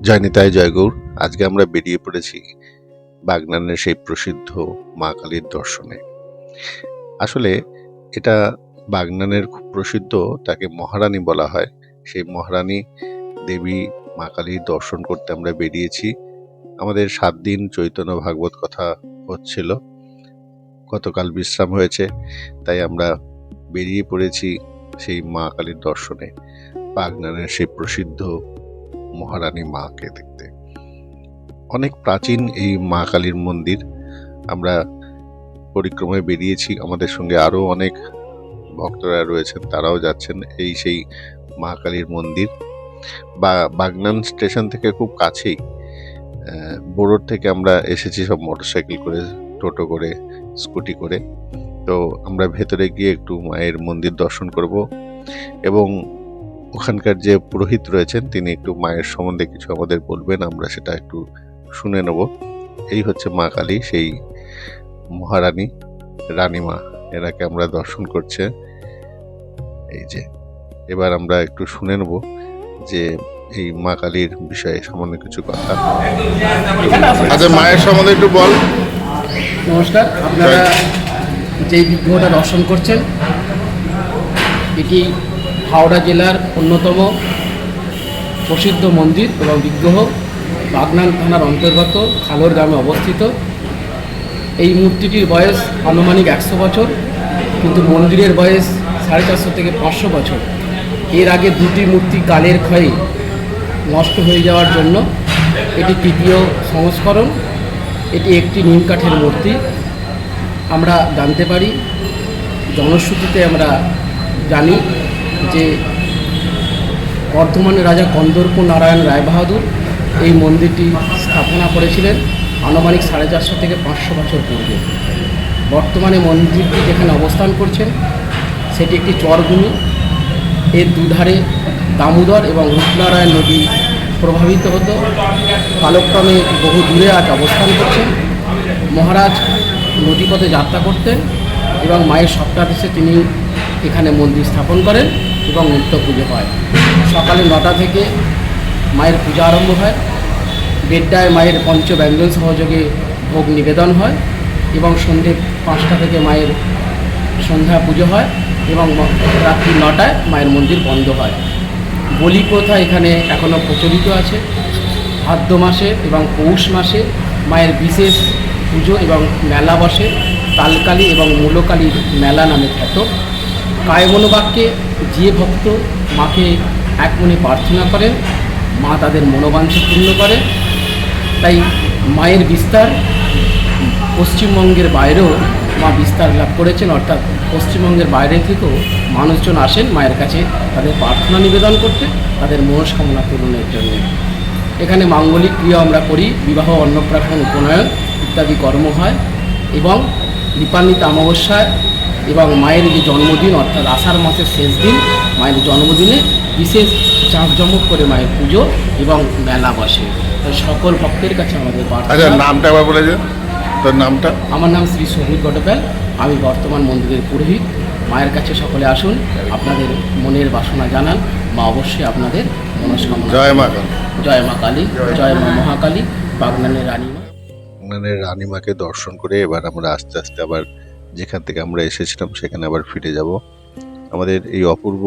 জয় নিতাই জয় গৌর। আজকে আমরা বেরিয়ে পড়েছি বাগনানের সেই প্রসিদ্ধ মা কালীর দর্শনে। আসলে এটা বাগনানের খুব প্রসিদ্ধ, তাকে মহারানী বলা হয়। সেই মহারানী দেবী মা কালীর দর্শন করতে আমরা বেরিয়েছি। আমাদের 7 দিন চৈতন্য ভাগবত কথা হচ্ছিল, গতকাল বিশ্রাম হয়েছে, তাই আমরা বেরিয়ে পড়েছি সেই মা কালীর দর্শনে, বাগনানের সেই প্রসিদ্ধ মহারানী মাকে দেখতে। অনেক প্রাচীন এই মা কালীর মন্দির। আমরা পরিক্রমায় বেরিয়েছি, আমাদের সঙ্গে আরো অনেক ভক্তরা রয়েছেন, তারাও যাচ্ছেন। এই সেই মা কালীর মন্দির বা বাগনান স্টেশন থেকে খুব কাছেই। বোরোড থেকে আমরা এসেছি সব মোটরসাইকেল করে, টোটো করে, স্কুটি করে। তো আমরা ভেতরে গিয়ে একটু মায়ের মন্দির দর্শন করব এবং ওখানকার যে পুরোহিত রয়েছেন তিনি একটু মায়ের সম্বন্ধে কিছু আমাদের বলবেন, আমরা সেটা একটু শুনে নেব। এই হচ্ছে মা কালী, সেই মহারানী, রানীমা, এনাকে আমরা দর্শন করছে। এই যে এবার আমরা একটু শুনে নেব যে এই মা কালীর বিষয়ে সামান্য কিছু কথা। আচ্ছা, মায়ের সম্বন্ধে একটু বল। নমস্কার, আপনারা যেই বিগ্রহটা দর্শন করছেন এটি হাওড়া জেলার অন্যতম প্রসিদ্ধ মন্দির এবং বিগ্রহ, বাগনান থানার অন্তর্গত খালোর গ্রামে অবস্থিত। এই মূর্তিটির বয়স আনুমানিক 100 বছর, কিন্তু মন্দিরের বয়স 450 থেকে 500 বছর। এর আগে দুটি মূর্তি কালের ক্ষয়ে নষ্ট হয়ে যাওয়ার জন্য এটি তৃতীয় সংস্করণ। এটি একটি নিম কাঠের মূর্তি। আমরা জানতে পারি, জনশ্রুতিতে আমরা জানি যে বর্ধমানের রাজা কন্দর্প নারায়ণ রায়বাহাদুর এই মন্দিরটি স্থাপনা করেছিলেন আনুমানিক 450 থেকে 500 বছর পূর্বে। বর্তমানে মন্দিরটি যেখানে অবস্থান করছেন সেটি একটি চরভূমি। এর দুধারে দামোদর এবং রূপনারায়ণ নদী প্রভাবিত হতো। কালক্রমে বহু দূরে আজ অবস্থান করছেন। মহারাজ নদীপথে যাত্রা করতেন এবং মায়ের সপ্তাহাদেশে তিনি এখানে মন্দির স্থাপন করেন এবং নিত্য পুজো হয়। সকালে 9টা থেকে মায়ের পূজা আরম্ভ হয়। 1:30টায় মায়ের পঞ্চব্যঞ্জন সহযোগে ভোগ নিবেদন হয় এবং সন্ধ্যে 5টা থেকে মায়ের সন্ধ্যা পুজো হয় এবং রাত্রি 9টায় মায়ের মন্দির বন্ধ হয়। বলি প্রথা এখানে এখনও প্রচলিত আছে। ভাদ্র মাসে এবং পৌষ মাসে মায়ের বিশেষ পুজো এবং মেলা বসে, তালকালী এবং মূলকালীর মেলা নামে খ্যাত। কায়মনোবাক্যে যে ভক্ত মাকে এক মনে প্রার্থনা করেন, মা তাদের মনোবাঞ্ছা পূর্ণ করে। তাই মায়ের বিস্তার পশ্চিমবঙ্গের বাইরেও মা বিস্তার লাভ করেছেন, অর্থাৎ পশ্চিমবঙ্গের বাইরে থেকেও মানুষজন আসেন মায়ের কাছে তাদের প্রার্থনা নিবেদন করতে, তাদের মনস্কামনা পূরণের জন্য। এখানে মাঙ্গলিক ক্রিয়া আমরা করি, বিবাহ, অন্নপ্রাশন, উপনয়ন ইত্যাদি কর্ম হয় এবং দীপান্বিত অমাবস্যায় এবং মায়ের যে জন্মদিন অর্থাৎ আষাঢ় মাসের শেষ দিন মায়ের জন্মদিনে বিশেষ জাঁকজমক করে মায়ের পুজো এবং মেলা বসে। সকল ভক্তের কাছে আমাদের আচ্ছা, নামটা আবার বলে যে তোর নামটা? আমার নাম শ্রী সবুজ গডপাল, আমি বর্তমান মন্দিরের পুরোহিত। মায়ের কাছে সকলে আসুন, আপনাদের মনের বাসনা জানান, মা অবশ্যই আপনাদের মনস্কামনা। জয় মা কালী। জয় মা কালী, জয় মা মহাকালী, বাগনানের রানীমা। বাগনানের রানীমাকে দর্শন করে এবার আমরা আস্তে আস্তে আবার যেখান থেকে আমরা এসেছিলাম সেখানে আবার ফিরে যাব। আমাদের এই অপূর্ব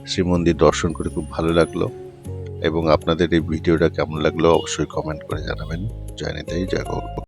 শ্রীমন্দির দর্শন করে খুব ভালো লাগলো এবং আপনাদের এই ভিডিওটা কেমন লাগলো অবশ্যই কমেন্ট করে জানাবেন। জয় নিতাই জয় গৌর।